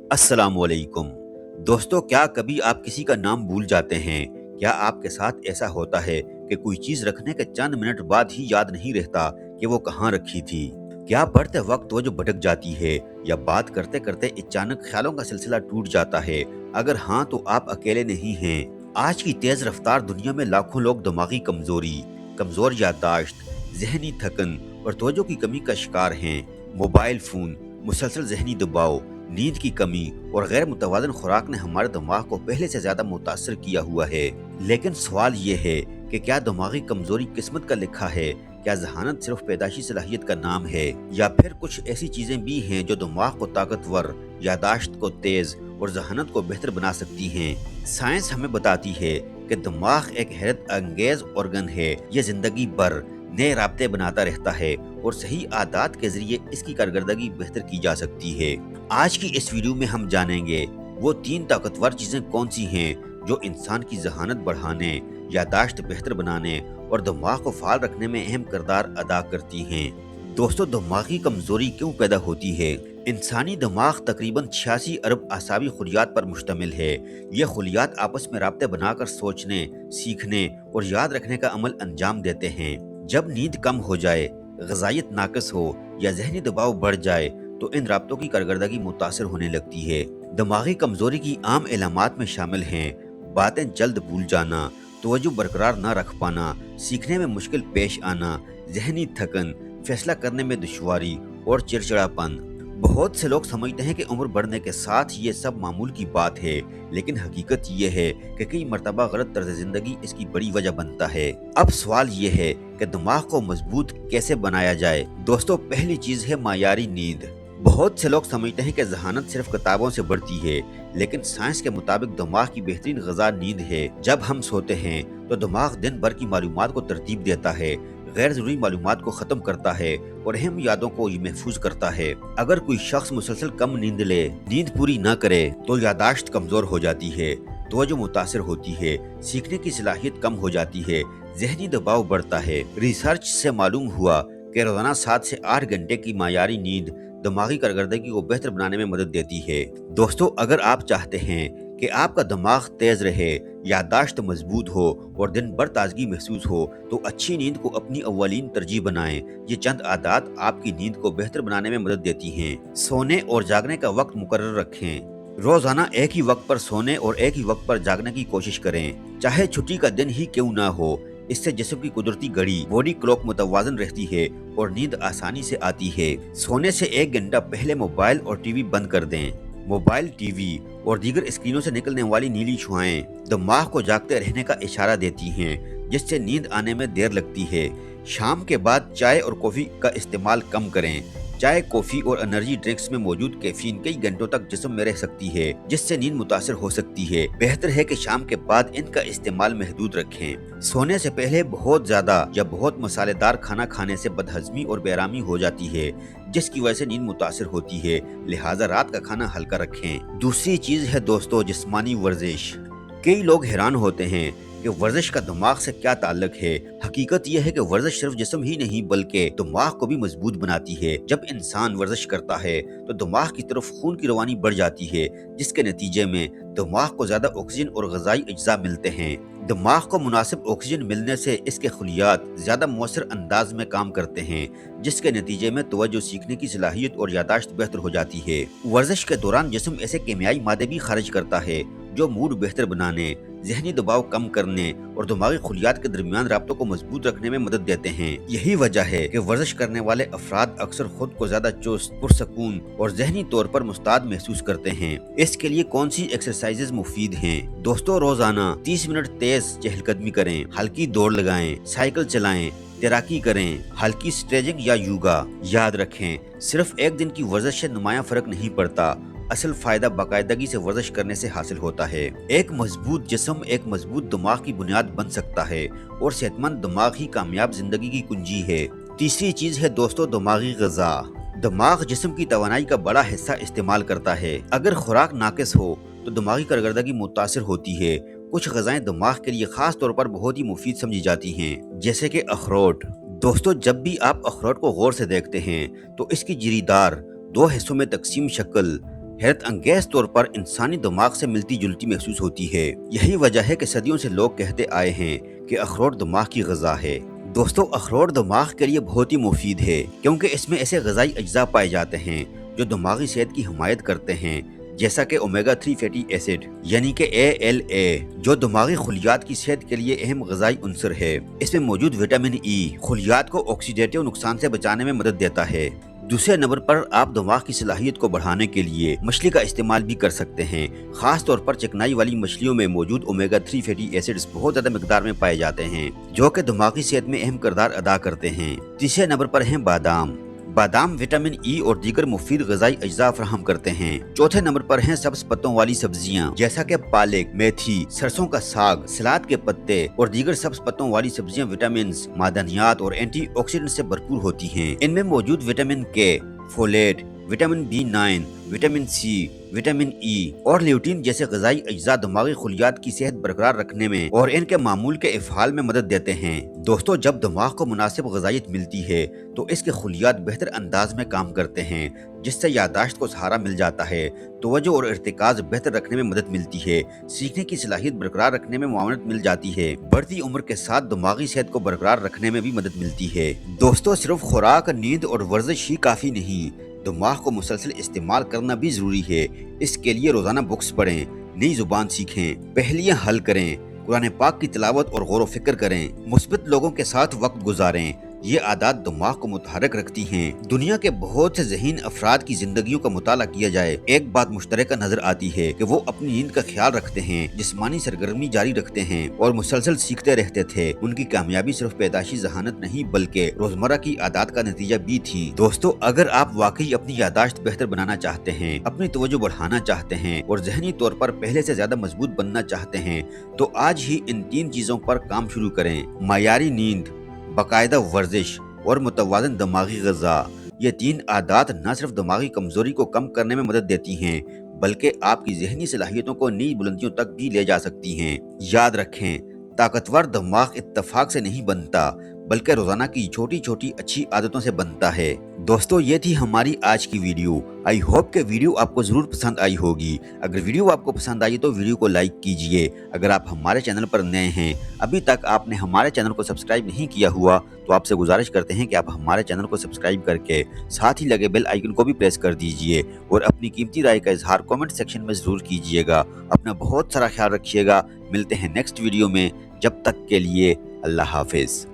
अस्सलाम वालेकुम। दोस्तों, क्या कभी आप किसी का नाम भूल जाते हैं? क्या आपके साथ ऐसा होता है कि कोई चीज़ रखने के चंद मिनट बाद ही याद नहीं रहता कि वो कहाँ रखी थी? क्या पढ़ते वक्त वो जो भटक जाती है या बात करते करते अचानक ख्यालों का सिलसिला टूट जाता है? अगर हाँ, तो आप अकेले नहीं हैं। आज की तेज़ रफ्तार दुनिया में लाखों लोग दिमागी कमजोरी, कमजोर याददाश्त, जहनी थकन और तवज्जो की कमी का शिकार हैं। मोबाइल फ़ोन, मुसलसल जहनी दबाव, नींद की कमी और गैर मुतवाज़न खुराक ने हमारे दिमाग को पहले से ज्यादा मुतासर किया हुआ है। लेकिन सवाल ये है कि क्या दिमागी कमजोरी किस्मत का लिखा है? क्या जहानत सिर्फ पैदाशी सलाहियत का नाम है, या फिर कुछ ऐसी चीजें भी हैं जो दिमाग को ताकतवर, यादाश्त को तेज और जहानत को बेहतर बना सकती हैं? साइंस हमें बताती है कि दिमाग एक हैरत अंगेज ऑर्गन है। ये जिंदगी भर नए राब्ते बनाता रहता है और सही आदत के जरिए इसकी कारकर्दगी बेहतर की जा सकती है। आज की इस वीडियो में हम जानेंगे वो 3 ताकतवर चीजें कौन सी हैं जो इंसान की जहानत बढ़ाने, यादाश्त बेहतर बनाने और दिमाग को फाल रखने में अहम किरदार अदा करती हैं। दोस्तों, दिमागी कमजोरी क्यों पैदा होती है? इंसानी दिमाग तकरीबन 86 अरब आसावी खुलियात पर मुश्तमिल है। ये खुलियात आपस में राब्ते बनाकर सोचने, सीखने और याद रखने का अमल अंजाम देते हैं। जब नींद कम हो जाए, ग़िज़ाइयत नाक़िस हो या ज़हनी दबाव बढ़ जाए तो इन राब्तों की कारकर्दगी मुतासर होने लगती है। दिमागी कमजोरी की आम इलामात में शामिल हैं बातें जल्द भूल जाना, तवज्जो बरकरार न रख पाना, सीखने में मुश्किल पेश आना, जहनी थकन, फैसला करने में दुश्वारी और चिड़चिड़ापन। बहुत से लोग समझते हैं कि उम्र बढ़ने के साथ ये सब मामूल की बात है, लेकिन हकीकत ये है कि कई मर्तबा गलत तर्ज जिंदगी इसकी बड़ी वजह बनता है। अब सवाल ये है कि दिमाग को मजबूत कैसे बनाया जाए? दोस्तों, पहली चीज है मायारी नींद। बहुत से लोग समझते हैं कि जहानत सिर्फ किताबों से बढ़ती है, लेकिन साइंस के मुताबिक दिमाग की बेहतरीन ग़िज़ा नींद है। जब हम सोते हैं तो दिमाग दिन भर की मालूमात को तरतीब देता है, गैर जरूरी मालूमात को खत्म करता है और अहम यादों को महफूज करता है। अगर कोई शख्स मुसलसल कम नींद ले, नींद पूरी न करे, तो यादाश्त कमजोर हो जाती है, तवज्जो मुतासर होती है, सीखने की सलाहियत कम हो जाती है, जहनी दबाव बढ़ता है। रिसर्च से मालूम हुआ कि रोजाना 7 से 8 घंटे की मायारी नींद दिमागी कारकर्दगी को बेहतर बनाने में मदद देती है। दोस्तों, अगर आप चाहते हैं कि आपका दिमाग तेज रहे, यादाश्त मजबूत हो और दिन भर ताजगी महसूस हो, तो अच्छी नींद को अपनी अव्वलीन तरजीह बनाएं। ये चंद आदत आपकी नींद को बेहतर बनाने में मदद देती हैं। सोने और जागने का वक्त मुकर्रर रखें। रोजाना एक ही वक्त पर सोने और एक ही वक्त पर जागने की कोशिश करें, चाहे छुट्टी का दिन ही क्यों ना हो। इससे जिस्म की कुदरती घड़ी, बॉडी क्लॉक मुतवाजन रहती है और नींद आसानी से आती है। सोने से 1 घंटा पहले मोबाइल और टीवी बंद कर दें। मोबाइल, टीवी और दीगर स्क्रीनों से निकलने वाली नीली छुआएं दिमाग को जागते रहने का इशारा देती हैं, जिससे नींद आने में देर लगती है। शाम के बाद चाय और कॉफी का इस्तेमाल कम करें। चाय, कॉफी और एनर्जी ड्रिंक्स में मौजूद कैफीन कई घंटों तक जिस्म में रह सकती है, जिससे नींद मुतासर हो सकती है। बेहतर है कि शाम के बाद इनका इस्तेमाल महदूद रखें। सोने से पहले बहुत ज्यादा या बहुत मसालेदार खाना खाने से बदहजमी और बेरामी हो जाती है, जिसकी वजह से नींद मुतासर होती है। लिहाजा रात का खाना हल्का रखें। दूसरी चीज है दोस्तों, जिस्मानी वर्जिश। कई लोग हैरान होते हैं कि वर्जिश का दिमाग से क्या ताल्लुक है। हकीकत यह है कि वर्जिश सिर्फ जिस्म ही नहीं बल्कि दिमाग को भी मजबूत बनाती है। जब इंसान वर्जिश करता है तो दिमाग की तरफ खून की रवानी बढ़ जाती है, जिसके नतीजे में दिमाग को ज्यादा ऑक्सीजन और ग़िज़ाई अज्जा मिलते हैं। दिमाग को मुनासिब ऑक्सीजन मिलने से इसके खुलियात ज्यादा मौसर अंदाज में काम करते हैं, जिसके नतीजे में तवज्जो, सीखने की सलाहियत और यादाश्त बेहतर हो जाती है। वर्जिश के दौरान जिस्म ऐसे केमियाई मादे भी खारिज करता है जो मूड बेहतर बनाने, जहनी दबाव कम करने और दिमागी खुलियात के दरमियान राब्तों को मजबूत रखने में मदद देते हैं। यही वजह है कि वर्जिश करने वाले अफराद अक्सर खुद को ज्यादा चुस्त, पुरसकून और जहनी तौर पर मुस्ताद महसूस करते हैं। इसके लिए कौन सी एक्सरसाइजेज मुफीद हैं? दोस्तों, रोजाना 30 मिनट तेज चहलकदमी करें, हल्की दौड़ लगाएं, साइकिल चलाएं, तैराकी करें, हल्की स्ट्रेचिंग या योगा। याद रखें, सिर्फ एक दिन की वर्जिश से नुमाया फर्क नहीं पड़ता। असल फायदा बाकायदगी से वर्जिश करने से हासिल होता है। एक मजबूत जिस्म एक मजबूत दिमाग की बुनियाद बन सकता है और सेहतमंद दिमाग ही कामयाब जिंदगी की कुंजी है। तीसरी चीज है दोस्तों, दिमागी ग़िज़ा। दिमाग जिस्म की तवानाई का बड़ा हिस्सा इस्तेमाल करता है। अगर खुराक नाकिस हो तो दिमागी कारकर्दगी मुतासर होती है। कुछ ग़िज़ाएं दिमाग के लिए खास तौर पर बहुत ही मुफीद समझी जाती हैं, जैसे कि अखरोट। दोस्तों, जब भी आप अखरोट को गौर से देखते हैं तो इसकी जिरीदार 2 हिस्सों में तकसीम शक्ल हैरत अंगेज तौर पर इंसानी दिमाग से मिलती जुलती महसूस होती है। यही वजह है कि सदियों से लोग कहते आए हैं कि अखरोट दिमाग की ग़िज़ा है। दोस्तों, अखरोट दिमाग के लिए बहुत ही मुफीद है क्योंकि इसमें ऐसे ग़िज़ाई अज्जा पाए जाते हैं जो दिमागी सेहत की हिमायत करते हैं, जैसा कि ओमेगा 3 फैटी एसिड यानी कि ALA, जो दिमागी खुलियात की सेहत के लिए अहम ग़िज़ाई उनसर है। इसमें मौजूद विटामिन E खुलियात को ऑक्सीडेटिव नुकसान से बचाने में मदद देता है। दूसरे नंबर पर आप दिमाग की सलाहियत को बढ़ाने के लिए मछली का इस्तेमाल भी कर सकते हैं। खास तौर पर चिकनाई वाली मछलियों में मौजूद ओमेगा 3 फैटी एसिड्स बहुत ज्यादा मिकदार में पाए जाते हैं, जो कि दिमागी सेहत में अहम किरदार अदा करते हैं। तीसरे नंबर पर हैं बादाम। बादाम विटामिन E और दीगर मुफीद ग़िज़ाई अज्जा फराहम करते हैं। चौथे नंबर पर हैं सब्ज पत्तों वाली सब्जियां, जैसा कि पालक, मेथी, सरसों का साग, सलाद के पत्ते और दीगर सब्ज पत्तों वाली सब्जियां विटामिन, मादनियात और एंटीऑक्सीडेंट से भरपूर होती हैं। इनमें मौजूद vitamin K, folate, vitamin B9, vitamin C, vitamin E और ल्यूटीन जैसे ग़िज़ाई अज्जा दिमागी खुलियात की सेहत बरकरार रखने में और इनके मामूल के इफ़ाल में मदद देते हैं। दोस्तों, जब दिमाग को मुनासिब ग़िज़ाइयत मिलती है तो इसके खुलियात बेहतर अंदाज में काम करते हैं, जिससे यादाश्त को सहारा मिल जाता है, तवज्जो और इर्तिकाज़ बेहतर रखने में मदद मिलती है, सीखने की सलाहियत बरकरार रखने में मुआवनत मिल जाती है, बढ़ती उम्र के साथ दिमागी सेहत को बरकरार रखने में भी मदद मिलती है। दोस्तों, सिर्फ खुराक, नींद और वर्जिश ही काफ़ी नहीं, दिमाग को मुसलसल इस्तेमाल करना भी जरूरी है। इसके लिए रोजाना बुक्स पढ़ें, नई जुबान सीखें, पहेलियां हल करें, कुरान पाक की तिलावत और गौर व फिक्र करें, मुस्बित लोगों के साथ वक्त गुजारें। ये आदत दिमाग को मुतहरक रखती हैं। दुनिया के बहुत से ज़हीन अफराद की जिंदगियों का मुताला किया जाए, एक बात मुश्तरका नजर आती है कि वो अपनी नींद का ख्याल रखते हैं, जिस्मानी सरगर्मी जारी रखते हैं और मुसलसल सीखते रहते थे। उनकी कामयाबी सिर्फ पैदाशी जहानत नहीं बल्कि रोजमर्रा की आदत का नतीजा भी थी। दोस्तों, अगर आप वाकई अपनी यादाश्त बेहतर बनाना चाहते हैं, अपनी तवज्जो बढ़ाना चाहते हैं और जहनी तौर पर पहले से ज्यादा मजबूत बनना चाहते हैं, तो आज ही इन 3 चीजों पर काम शुरू करें। मायारी नींद, बाकायदा वर्जिश और मुतवाज़न दिमागी ग़िज़ा। ये 3 आदत न सिर्फ दिमागी कमजोरी को कम करने में मदद देती हैं, बल्कि आपकी ज़हनी सलाहियतों को नई बुलंदियों तक भी ले जा सकती हैं। याद रखें, ताकतवर दिमाग इत्तफाक से नहीं बनता, बल्कि रोजाना की छोटी छोटी अच्छी आदतों से बनता है। दोस्तों, ये थी हमारी आज की वीडियो। आई होप कि वीडियो आपको जरूर पसंद आई होगी। अगर वीडियो आपको पसंद आई तो वीडियो को लाइक कीजिए। अगर आप हमारे चैनल पर नए हैं, अभी तक आपने हमारे चैनल को सब्सक्राइब नहीं किया हुआ, तो आपसे गुजारिश करते हैं कि आप हमारे चैनल को सब्सक्राइब करके साथ ही लगे बेल आइकन को भी प्रेस कर दीजिए और अपनी कीमती राय का इजहार कमेंट सेक्शन में जरूर कीजिएगा। अपना बहुत सारा ख्याल रखिएगा। मिलते हैं नेक्स्ट वीडियो में। जब तक के लिए अल्लाह हाफिज।